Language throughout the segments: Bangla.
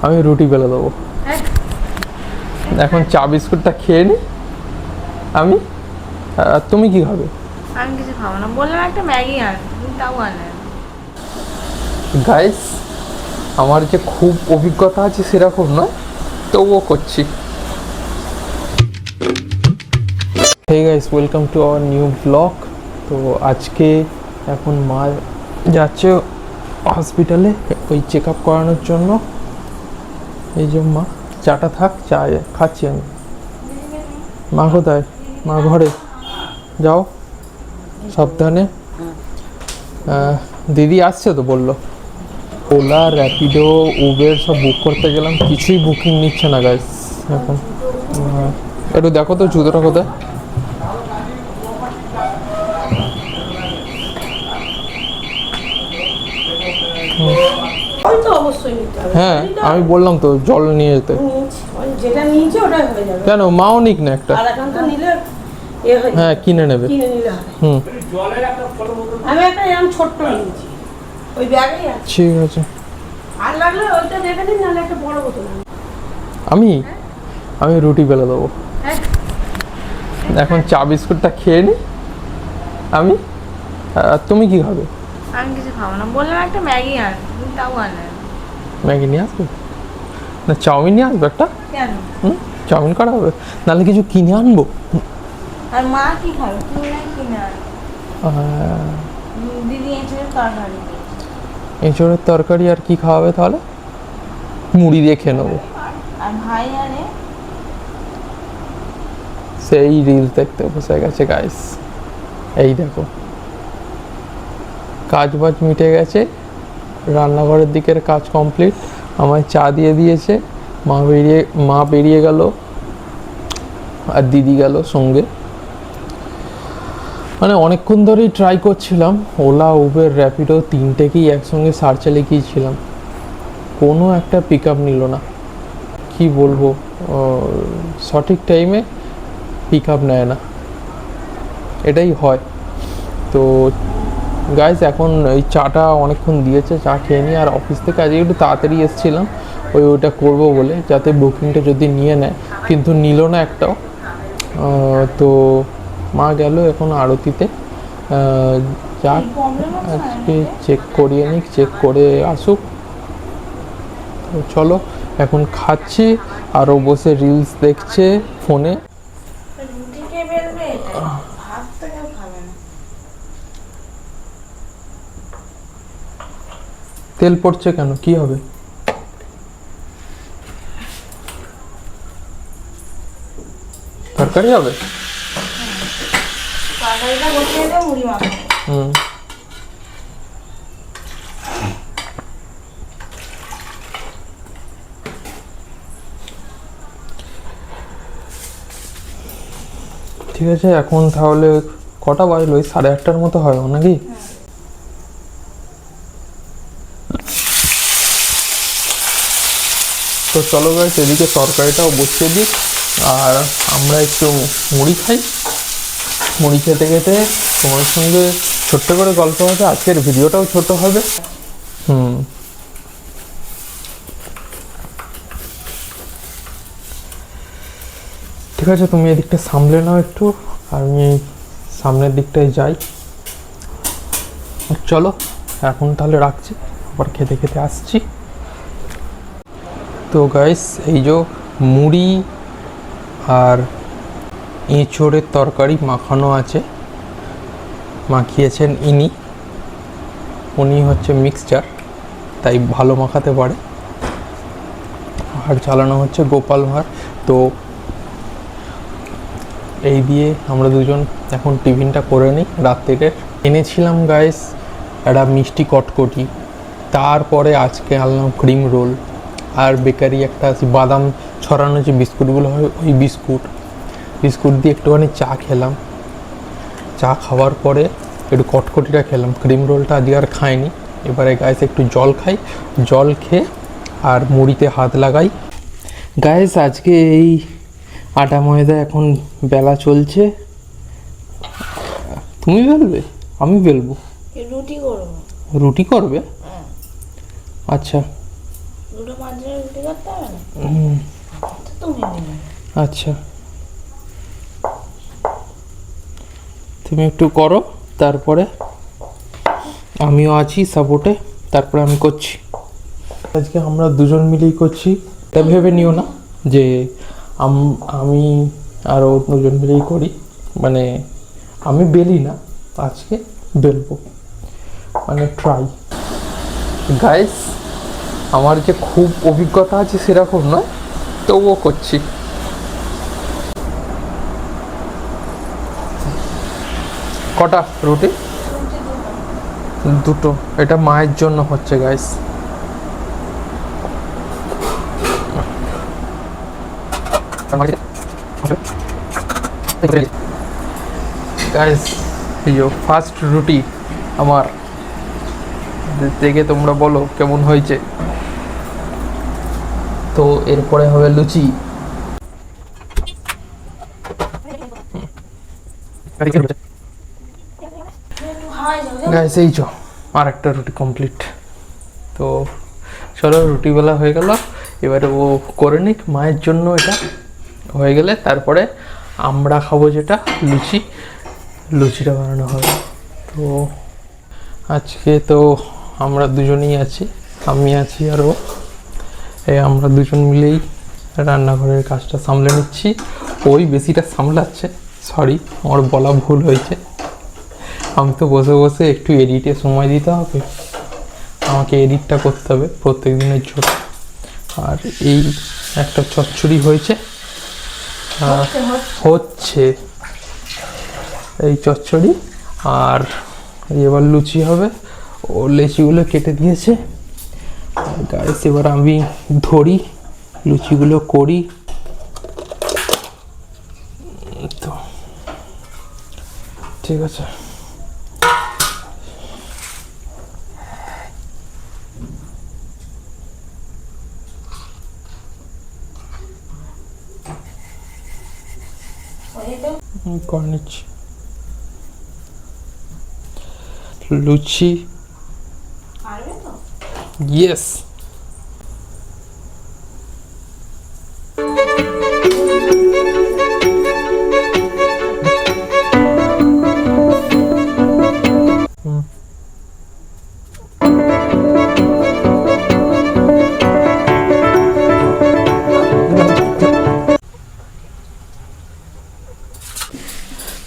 আমি রুটি বেলে দেবো। এখন চা বিস্কুটটা খেয়ে নি আমি। তুমি কি খাবে? আমি কিছু খাবো না, বললাম একটা ম্যাগি আন, তাও আনে। গাইস, আমার যে খুব অভিজ্ঞতা আছে সেরকম নয়, তবুও করছি। Hey guys, welcome to our new blog. তো আজকে এখন মা যাচ্ছে হসপিটালে ওই চেক আপ করানোর জন্য। এই যে মা, চাটা থাক, চা খাচ্ছি আমি। মা কোথায়? মা ঘরে। যাও সাবধানে। দিদি আসছে তো বললো। ওলা, র্যাপিডো, উবের সব বুক করতে গেলাম, কিছুই বুকিং নিচ্ছে না গাইস এখন। একটু দেখো তো জুতোটা কোথায়। হ্যাঁ, আমি বললাম তো জল নিয়ে যেতে। যেটা নিয়েছে ওটাই হয়ে যাবে। কেন, মাও নিক না একটা? আর এখন তো নিলে হ্যাঁ, কিনে নেবে। কিনে নিলে হয়। আমি একটা এরকম ছোট্ট নিয়েছি, ওই ব্যাগেই আছে। ঠিক আছে। আর লাগলে ওইটা দেখে নিন, নাহলে একটা বড় বোতল আনি। আমি রুটি বেলে দেবো। এখন চা বিস্কুটটা খেয়ে নি আমি। তুমি কি খাবে? আমি কিছু খাবো না, বললাম একটা ম্যাগি আন, তাও আনে। ম্যাগি নিয়ে আসবে না? চাউমিন নিয়ে আসবে একটা। কেন? চাউমিন করা হবে, নাহলে কিছু কিনে আনবো। আর মা কি খাবে? তুমি না কিনে আন। দিদি এঁচড়ের তরকারি। এঁচড়ের তরকারি আর কি খাওয়াবে তাহলে? মুড়ি দিয়ে খেয়ে নেবো। আর ভাই আনে সেই রিলস দেখতে বসে গেছে গাইস। এই দেখো, কাজ বাজ মিটে গেছে, রান্নাঘরের দিকের কাজ কমপ্লিট। আমায় চা দিয়ে দিয়েছে। মা বেরিয়ে গেল আর দিদি গেল সঙ্গে। মানে অনেকক্ষণ ধরেই ট্রাই করছিলাম, ওলা, উবের, র্যাপিডো তিনটেকেই একসঙ্গে সার্চ চালিয়ে গিয়েছিলাম, কোনো একটা পিক আপ নিল না। কি বলবো, সঠিক টাইমে পিক আপ নেয় না, এটাই হয়। তো গাইজ, এখন এই চাটা অনেকক্ষণ দিয়েছে, চা খেয়ে নিই। আর অফিস থেকে আজকে একটু তাড়াতাড়ি এসেছিলাম ওইটা করবো বলে, যাতে বুকিংটা যদি নিয়ে নেয়, কিন্তু নিল না একটাও। তো মা গেল এখন আরতিতে। যাক, আজকে চেক করিয়ে নিক, চেক করে আসুক। তো চলো, এখন খাচ্ছি আর ও বসে রিলস দেখছে ফোনে। রুটি কে বেলবে, ভাত তো কেউ খাবে না। তেল পড়ছে কেন, কি হবে? তরকারি হবে। তরকারিটা বসিয়ে দেবো, মুড়ি মাখাবো। ঠিক আছে, এখন তাহলে কটা বাজলো? ওই 8:30টার মতো হয় নাকি? তো চলো গাইস, এদিকে তরকারিটাও বসিয়ে দিই আর আমরা একটু মুড়ি খাই। মুড়ি খেতে খেতে তোমার সঙ্গে ছোট্ট করে গল্প হবে, আজকের ভিডিওটাও ছোট হবে। ঠিক আছে, তুমি এদিকটা সামলে নাও একটু, আর আমি সামনের দিকটায় যাই। চলো এখন তাহলে রাখছি, আবার খেতে খেতে আসছি। তো গাইস, এই যে মুড়ি আর এঁচড়ের তরকারি মাখানো আছে, মাখিয়েছেন উনি হচ্ছে মিক্সচার, তাই ভালো মাখাতে পারে। আর চালানো হচ্ছে গোপাল ভাঁড়। তো এই দিয়ে আমরা দুজন এখন টিফিনটা করে নিই রাত্রিরে। এনেছিলাম গাইস একটা মিষ্টি কটকটি, তারপরে আজকে আনলাম ক্রিম রোল, আর বেকারি একটা আছে বাদাম ছড়ানো যে বিস্কুটগুলো হয়, ওই বিস্কুট দিয়ে একটুখানি চা খেলাম। চা খাওয়ার পরে একটু কটকটিটা খেলাম, ক্রিম রোলটা আজকে আর খাইনি। এবারে গাইস একটু জল খাই, জল খেয়ে আর মুড়িতে হাত লাগাই। গাইস, আজকে এই আটা ময়দা এখন বেলা চলছে। তুমি বেলবে? আমি বেলবো। রুটি করবো। রুটি করবে? আচ্ছা, দুটো মাঝখানে রুটি করতে হবে না? হুম, তো তুমি নেবে। আচ্ছা তুমি একটু করো, তারপরে আমিও আছি সাপোর্টে, তারপরে আমি করছি। আজকে আমরা দুজন মিলেই করছি, তা ভেবে নিও না যে আমি আরও দুজন মিলেই করি, মানে আমি বেলি না, আজকে বেলবো, মানে ট্রাই। গাইস আমার যে খুব অভিজ্ঞতা আছে সেরকম নয়, তবুও করছি। কটা রুটি? দুটো। এটা মায়ের জন্য হচ্ছে গাইস। গাইস এই ফার্স্ট রুটি আমার, দেখে তোমরা বলো কেমন হয়েছে। তো এরপরে হবে লুচি। গাইস এই চো আর একটা রুটি কমপ্লিট। তো চলো রুটিবেলা হয়ে গেল, এবারে ও করে নিক মায়ের জন্য। এটা হয়ে গেলে তারপরে আমরা খাবো যেটা লুচি, লুচিটা বানানো হবে। তো আজকে তো আমরা দুজনেই আছি, আমি আছি আর ও, এই আমরা দুজন মিলেই রান্নাঘরের কাজটা সামলে নিচ্ছি। ওই বেশিটা সামলাচ্ছে, সরি আমার বলা ভুল হয়েছে। আমি তো বসে বসে একটু এডিটে সময় দিতে হবে, আমাকে এডিটটা করতে হবে প্রত্যেক দিনের জন্য। আর এই একটা চচ্চড়ি হয়েছে, হচ্ছে এই চচ্চড়ি, আর এবার লুচি হবে। ও লেচিগুলো কেটে দিয়েছে। গাইস এবার আমি ধরি, লুচিগুলো করি। তো ঠিক আছে। করে নিচ্ছি লুচি। ইয়েস।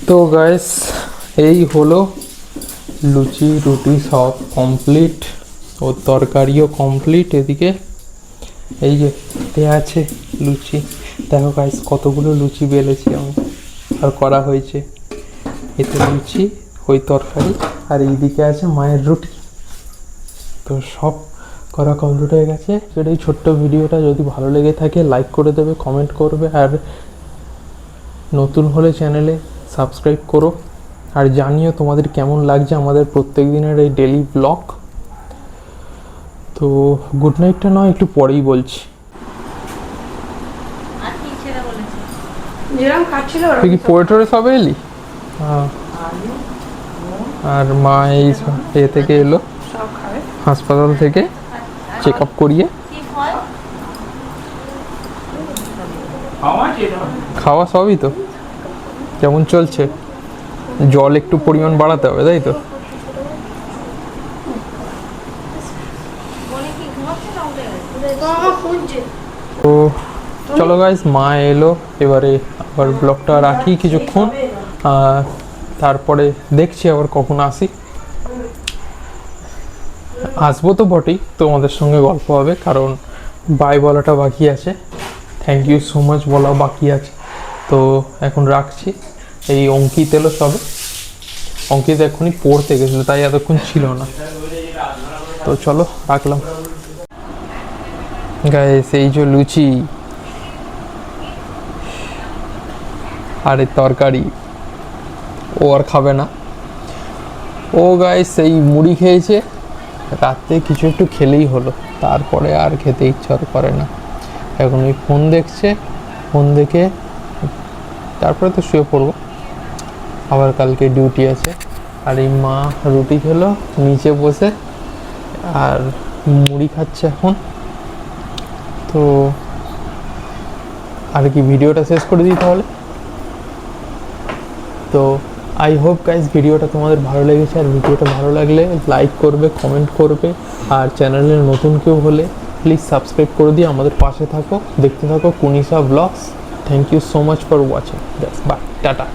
তো গাইস এই হলো লুচি রুটি সব কমপ্লিট, ও তরকারিও কমপ্লিট। এদিকে এই যে দেয়া আছে লুচি, দেখো গাইস কতগুলো লুচি বেলেছি আমি আর করা হয়েছে। এতে লুচি, ওই তরকারি, আর এইদিকে আছে মায়ের রুটি। তো সব করা কমপ্লিট হয়ে গেছে। এই ছোট্ট ভিডিওটা যদি ভালো লেগে থাকে লাইক করে দেবে, কমেন্ট করবে, আর নতুন হলে চ্যানেলে সাবস্ক্রাইব করো। আর জানিও তোমাদের কেমন লাগছে আমাদের প্রত্যেক দিনের এই ডেলি ব্লগ। তো গুড নাইটটা নয় একটু পরেই বলছি। যেরকম খাচ্ছিল তুই কি পড়ে সবে এলি? হ্যাঁ। আর মা এই এ থেকে এলো, সব খাবে। হাসপাতাল থেকে চেক আপ করিয়ে। খাওয়া সবই তো কেমন চলছে? জল একটু পরিমাণ বাড়াতে হবে, তাই তো? তো চলো গাইস, মা এলো, এবারে আবার ব্লগটা রাখি কিছুক্ষণ, তারপরে দেখছি আবার কখন আসি। আসবো তো বটেই, তোমাদের সঙ্গে গল্প হবে, কারণ বাই বলাটা বাকি আছে, থ্যাংক ইউ সো মাচ বলা বাকি আছে। তো এখন রাখছি। এই অঙ্কিত এলো সবে, অঙ্কিত এখনই পড়তে গেছিলো তাই এতক্ষণ ছিল না। তো চলো রাখলাম গাইস। এই যে লুচি আর এই তরকারি, ও আর খাবে না। ও গাইস এই মুড়ি খেয়েছে, রাতে কিছু একটু খেলেই হলো, তারপরে আর খেতে ইচ্ছা করে না। এখন ওই ফোন দেখছে, ফোন দেখে তারপরে তো শুয়ে পড়বো, আবার কালকে ডিউটি আছে। আর এই মা রুটি খেলো নিচে বসে, আর মুড়ি খাচ্ছে এখন। তো আর কি ভিডিওটা শেষ করে দিই তাহলে। তো আই হোপ গাইস ভিডিওটা তোমাদের ভালো লেগেছে, আর ভিডিওটা ভালো লাগলে লাইক করবে, কমেন্ট করবে, আর চ্যানেলে নতুন কেউ হলে প্লিজ সাবস্ক্রাইব করে দিয়ে আমাদের পাশে থাকো, দেখতে থাকো Kunisha blogs. Thank you so much for watching. Bye, tata.